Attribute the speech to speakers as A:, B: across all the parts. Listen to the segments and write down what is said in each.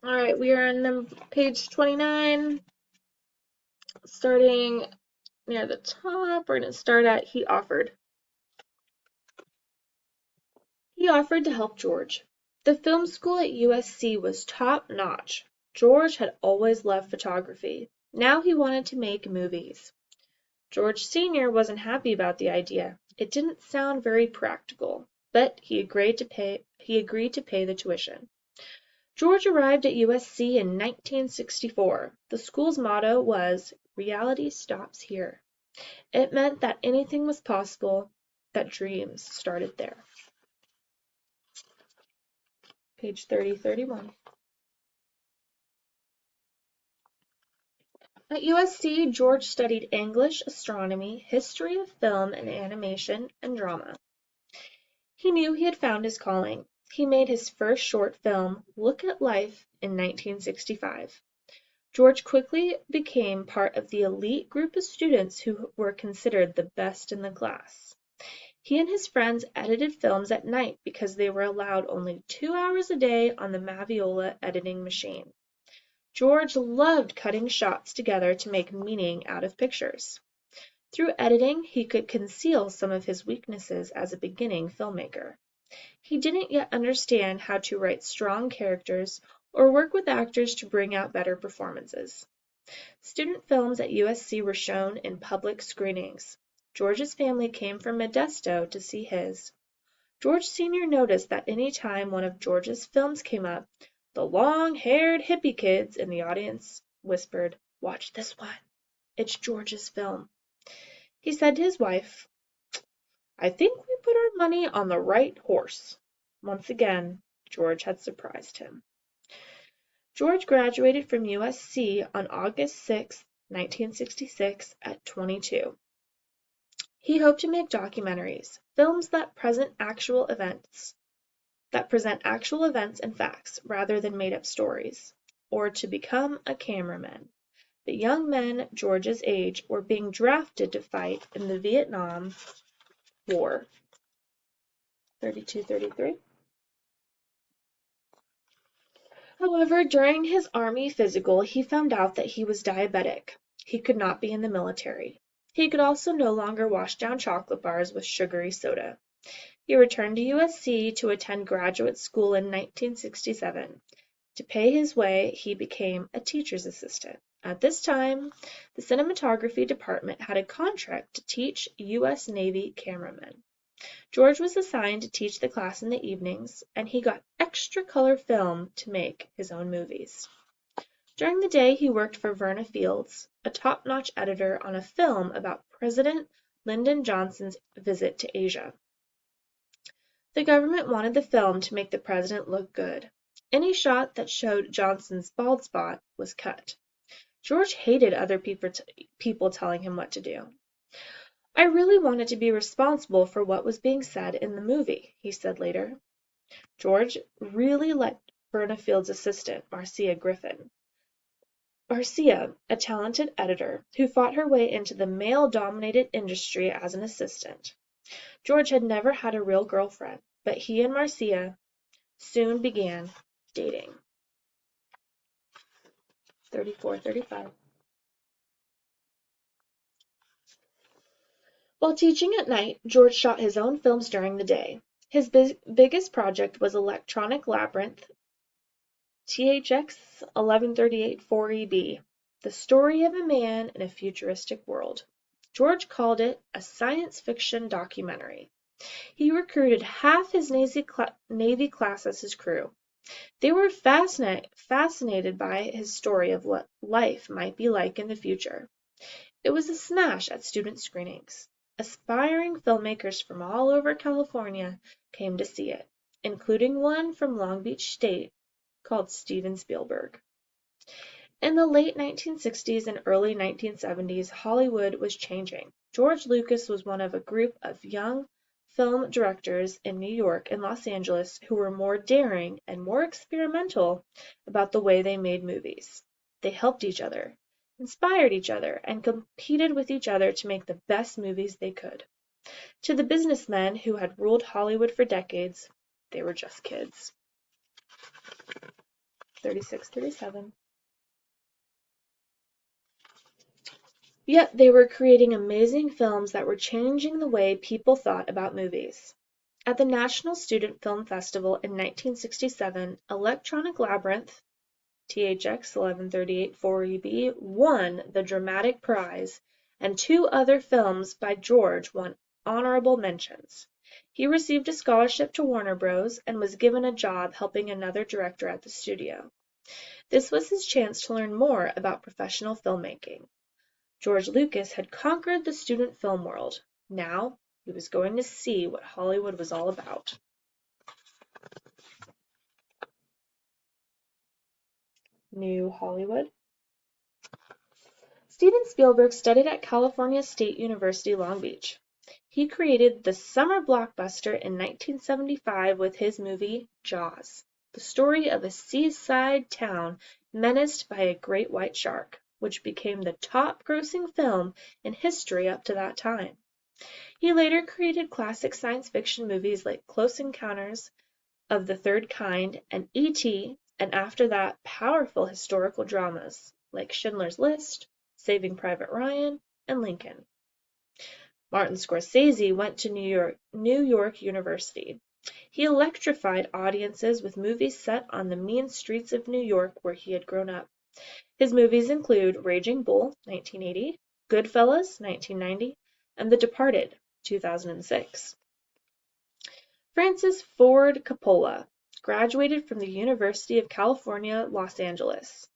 A: All right, we are on page 29, starting near the top. We're going to start at he offered. He offered to help George. The film school at USC was top-notch. George had always loved photography. Now he wanted to make movies. George Sr. wasn't happy about the idea. It didn't sound very practical, but he agreed to pay the tuition. George arrived at USC in 1964. The school's motto was, "Reality stops here." It meant that anything was possible, that dreams started there. Page 30-31. At USC, George studied English, astronomy, history of film and animation, and drama. He knew he had found his calling. He made his first short film, Look at Life, in 1965. George quickly became part of the elite group of students who were considered the best in the class. He and his friends edited films at night because they were allowed only 2 hours a day on the Maviola editing machine. George loved cutting shots together to make meaning out of pictures. Through editing, he could conceal some of his weaknesses as a beginning filmmaker. He didn't yet understand how to write strong characters or work with actors to bring out better performances. Student films at USC were shown in public screenings. George's family came from Modesto to see his. George Sr. noticed that any time one of George's films came up, the long-haired hippie kids in the audience whispered, "Watch this one. It's George's film." He said to his wife, "I think we put our money on the right horse." Once again, George had surprised him. George graduated from USC on August 6, 1966, at 22. He hoped to make documentaries, films that present actual events and facts rather than made-up stories, or to become a cameraman. But young men George's age were being drafted to fight in the Vietnam War. 32-33. However, during his Army physical, he found out that he was diabetic. He could not be in the military. He could also no longer wash down chocolate bars with sugary soda. He returned to USC to attend graduate school in 1967. To pay his way, he became a teacher's assistant. At this time, the cinematography department had a contract to teach U.S. Navy cameramen. George was assigned to teach the class in the evenings, and he got extra color film to make his own movies. During the day, he worked for Verna Fields, a top-notch editor, on a film about President Lyndon Johnson's visit to Asia. The government wanted the film to make the president look good. Any shot that showed Johnson's bald spot was cut. George hated other people telling him what to do. "I really wanted to be responsible for what was being said in the movie," he said later. George really liked Verna Fields' assistant, Marcia Griffin. Marcia, a talented editor, who fought her way into the male-dominated industry as an assistant. George had never had a real girlfriend, but he and Marcia soon began dating. 34-35. While teaching at night, George shot his own films during the day. His biggest project was electronic Labyrinth, THX 1138 4EB, the story of a man in a futuristic world. George called it a science fiction documentary. He recruited half his Navy class as his crew. They were fascinated by his story of what life might be like in the future. It was a smash at student screenings. Aspiring filmmakers from all over California came to see it, including one from Long Beach State called Steven Spielberg. In the late 1960s and early 1970s, Hollywood was changing. George Lucas was one of a group of young film directors in New York and Los Angeles who were more daring and more experimental about the way they made movies. They helped each other, inspired each other, and competed with each other to make the best movies they could. To the businessmen who had ruled Hollywood for decades, they were just kids. 36, 37. Yet they were creating amazing films that were changing the way people thought about movies. At the National Student Film Festival in 1967, Electronic Labyrinth, THX 1138 4EB, won the dramatic prize, and two other films by George won honorable mentions. He received a scholarship to Warner Bros. And was given a job helping another director at the studio. This was his chance to learn more about professional filmmaking. George Lucas had conquered the student film world. Now he was going to see what Hollywood was all about. New Hollywood. Steven Spielberg studied at California State University, Long Beach. He created the summer blockbuster in 1975 with his movie Jaws, the story of a seaside town menaced by a great white shark, which became the top-grossing film in history up to that time. He later created classic science fiction movies like Close Encounters of the Third Kind and E.T., and after that, powerful historical dramas like Schindler's List, Saving Private Ryan, and Lincoln. Martin Scorsese went to New York University. He electrified audiences with movies set on the mean streets of New York where he had grown up. His movies include Raging Bull, 1980, Goodfellas, 1990, and The Departed, 2006. Francis Ford Coppola graduated from the University of California, Los Angeles.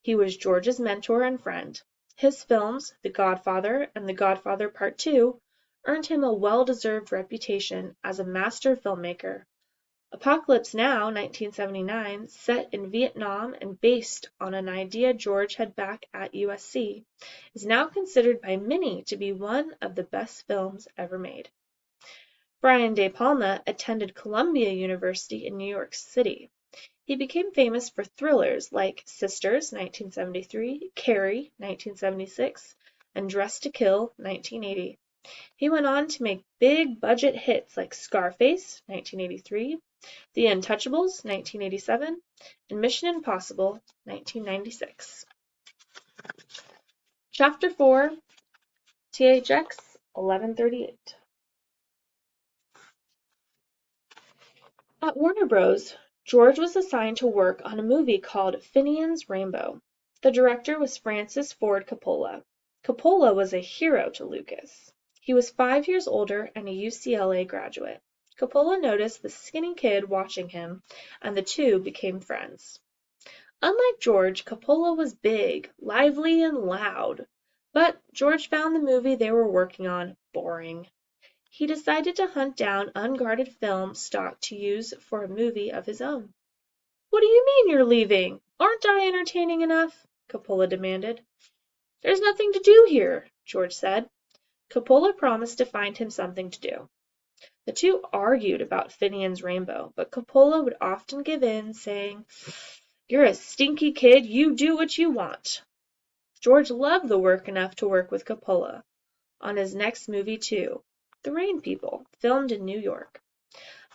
A: He was George's mentor and friend. His films, The Godfather and The Godfather Part 2, earned him a well-deserved reputation as a master filmmaker. Apocalypse Now, 1979, set in Vietnam and based on an idea George had back at USC, is now considered by many to be one of the best films ever made. Brian De Palma attended Columbia University in New York City. He became famous for thrillers like Sisters, 1973, Carrie, 1976, and Dressed to Kill, 1980. He went on to make big-budget hits like Scarface, 1983, The Untouchables, 1987, and Mission Impossible, 1996. Chapter 4, THX 1138. At Warner Bros., George was assigned to work on a movie called Finian's Rainbow. The director was Francis Ford Coppola. Coppola was a hero to Lucas. He was 5 years older and a UCLA graduate. Coppola noticed the skinny kid watching him, and the two became friends. Unlike George, Coppola was big, lively, and loud. But George found the movie they were working on boring. He decided to hunt down unguarded film stock to use for a movie of his own. "What do you mean you're leaving? Aren't I entertaining enough?" Coppola demanded. "There's nothing to do here," George said. Coppola promised to find him something to do. The two argued about Finian's Rainbow, but Coppola would often give in, saying, "You're a stinky kid, you do what you want." George loved the work enough to work with Coppola on his next movie too, The Rain People, filmed in New York.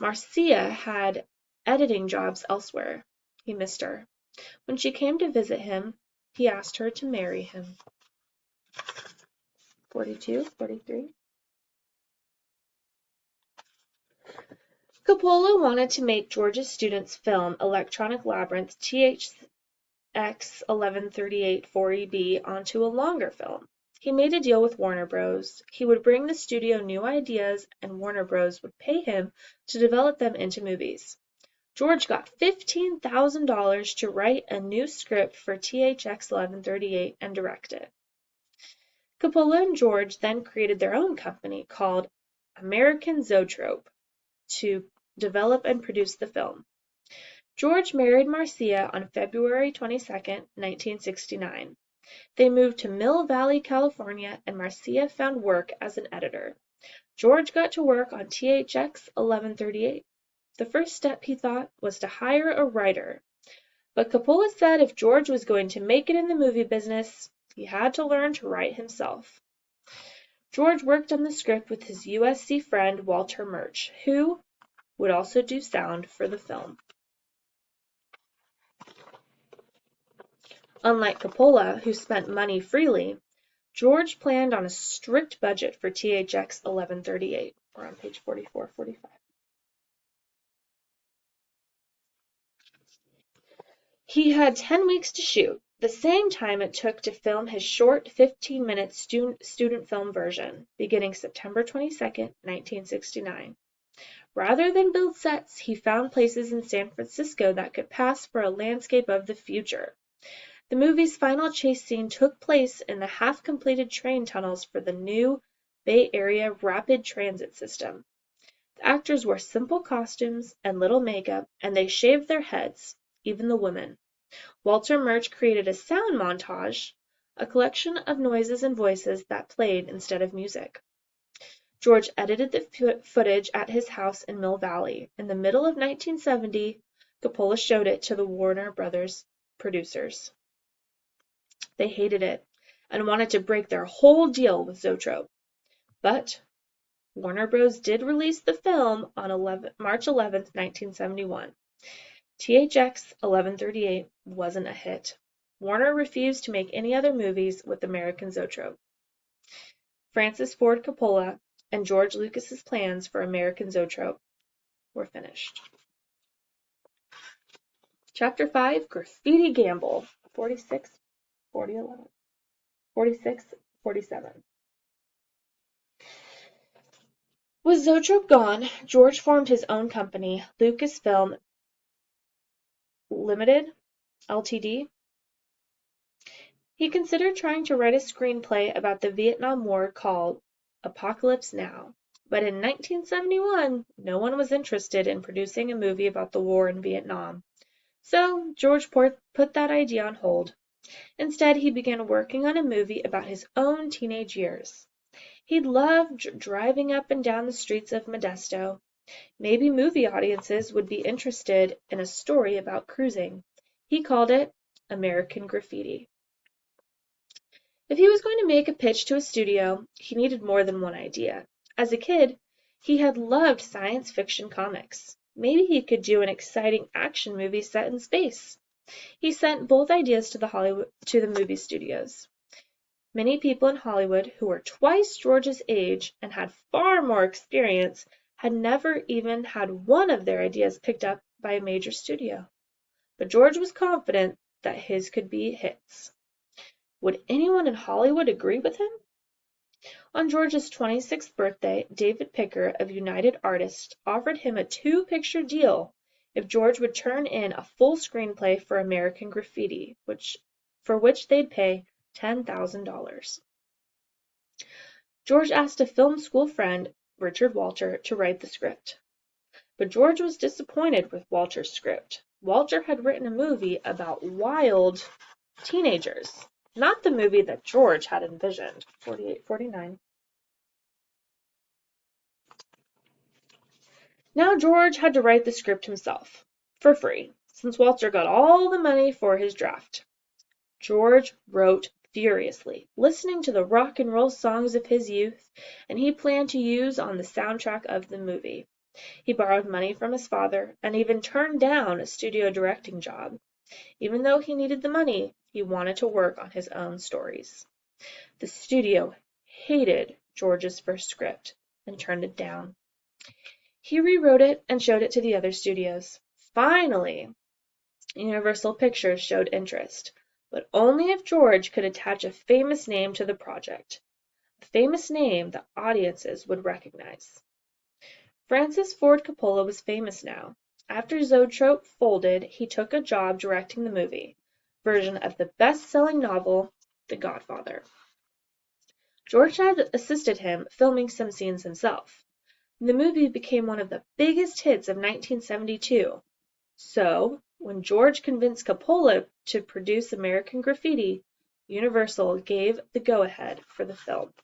A: Marcia had editing jobs elsewhere. He missed her. When she came to visit him, he asked her to marry him. 42, 43. Coppola wanted to make George's students' film Electronic Labyrinth THX 1138 4EB onto a longer film. He made a deal with Warner Bros. He would bring the studio new ideas, and Warner Bros. Would pay him to develop them into movies. George got $15,000 to write a new script for THX 1138 and direct it. Coppola and George then created their own company called American Zotrope to develop and produce the film. George married Marcia on February 22, 1969. They moved to Mill Valley, California, and Marcia found work as an editor. George got to work on THX 1138. The first step, he thought, was to hire a writer. But Coppola said if George was going to make it in the movie business, he had to learn to write himself. George worked on the script with his USC friend Walter Murch, who would also do sound for the film. Unlike Coppola, who spent money freely, George planned on a strict budget for THX 1138. We're on page 44-45. He had 10 weeks to shoot, the same time it took to film his short 15-minute student film version, beginning September 22, 1969. Rather than build sets, he found places in San Francisco that could pass for a landscape of the future. The movie's final chase scene took place in the half-completed train tunnels for the new Bay Area Rapid Transit System. The actors wore simple costumes and little makeup, and they shaved their heads, even the women. Walter Murch created a sound montage, a collection of noises and voices that played instead of music. George edited the footage at his house in Mill Valley. In the middle of 1970, Coppola showed it to the Warner Brothers producers. They hated it and wanted to break their whole deal with Zotrope. But Warner Bros. Did release the film on March 11, 1971. THX 1138 wasn't a hit. Warner refused to make any other movies with American Zotrope. Francis Ford Coppola and George Lucas's plans for American Zotrope were finished. Chapter 5, Graffiti Gamble, 46, 4011, 46, 47. With Zotrope gone, George formed his own company, Lucasfilm Limited, Ltd. He considered trying to write a screenplay about the Vietnam War called Apocalypse Now, but in 1971, no one was interested in producing a movie about the war in Vietnam. So George put that idea on hold. Instead, he began working on a movie about his own teenage years. He loved driving up and down the streets of Modesto. Maybe movie audiences would be interested in a story about cruising. He called it American Graffiti. If he was going to make a pitch to a studio, he needed more than one idea. As a kid, he had loved science fiction comics. Maybe he could do an exciting action movie set in space. He sent both ideas to the movie studios. Many people in Hollywood who were twice George's age and had far more experience had never even had one of their ideas picked up by a major studio. But George was confident that his could be hits. Would anyone in Hollywood agree with him? On George's 26th birthday, David Picker of United Artists offered him a 2-picture deal if George would turn in a full screenplay for American Graffiti, for which they'd pay $10,000. George asked a film school friend, Richard Walter, to write the script. But George was disappointed with Walter's script. Walter had written a movie about wild teenagers, not the movie that George had envisioned. 48-49. Now George had to write the script himself, for free, since Walter got all the money for his draft. George wrote furiously, listening to the rock and roll songs of his youth, and he planned to use on the soundtrack of the movie. He borrowed money from his father and even turned down a studio directing job. Even though he needed the money, he wanted to work on his own stories. The studio hated George's first script and turned it down. He rewrote it and showed it to the other studios. Finally, Universal Pictures showed interest, but only if George could attach a famous name to the project, a famous name that audiences would recognize. Francis Ford Coppola was famous now. After Zotrope folded, he took a job directing the movie version of the best-selling novel, The Godfather. George had assisted him filming some scenes himself. The movie became one of the biggest hits of 1972. So, when George convinced Coppola to produce American Graffiti, Universal gave the go-ahead for the film.